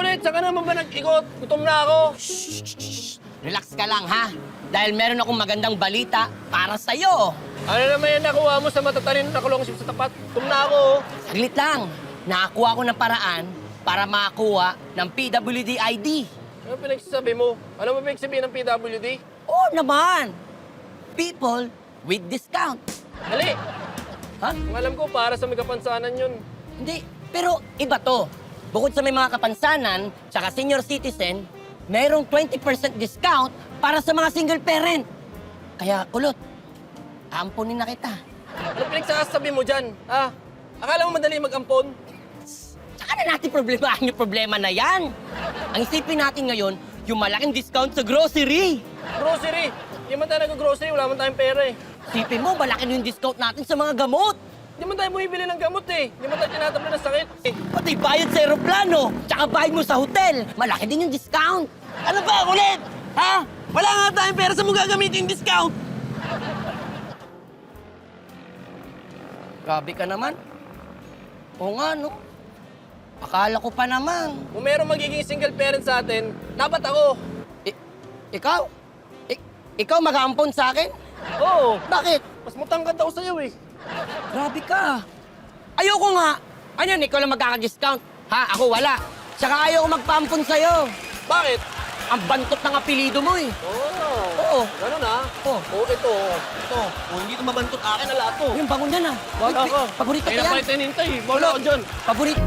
ulit? Saan ka naman ba nag-ikot? Gutom na ako. Relax ka lang, ha? Dahil meron akong magandang balita para sa'yo. Ano naman yan nakuha mo sa matatanin na kulong sa tapat? Gutom na ako. Saglit lang. Nakakuha ko ng paraan para makakuha ng PWD ID. Ano pinagsasabi mo? Alam mo ba yung sabihin ng PWD? Oo naman. People with discount. Dali! Ha? Ang alam ko, para sa may kapansanan yun. Hindi. Pero iba to. Bukod sa may mga kapansanan, tsaka senior citizen, mayroong 20% discount para sa mga single parent. Kaya, kulot, ampunin na kita. Ano pinagsasabi mo dyan? Ha? Akala mo madali mag-ampon? Saka na natin problemahan yung problema na yan. Ang isipin natin ngayon, yung malaking discount sa grocery. Grocery! Hindi man tayo nag-grocery, wala man tayong pera eh. Isipin mo, malaki na yung discount natin sa mga gamot. Hindi man tayo bumibili ng gamot eh. Hindi man tayo tinatabla ng sakit. Pati bayad sa aeroplano, tsaka bayad mo sa hotel. Malaki din yung discount. Ano ba, ulit? Ha? Wala nga tayong pera sa mo gagamitin yung discount. Grabe ka naman. Oo nga, no? Akala ko pa naman. Kung meron magiging single parent sa atin, dapat ako. Ikaw? Ikaw mag-aampon sa akin? Oo. Bakit? Mas matangkad ako sa'yo eh. Grabe ka. Ayoko nga. Ano yun, ikaw lang magkaka-discount? Ha? Ako wala. Tsaka ayoko magpaampon sa'yo. Bakit? Ang bantot ng apelido mo eh. Oo. Oo. Ganun ah. Oo. Oo, ito. Ito. Oh, hindi ito mabantot akin na lahat to. Yung bangon yan ah. Wala ka. Paborito ko Kaya yan. pa ito hinintay. Wala ako dyan. Paborito.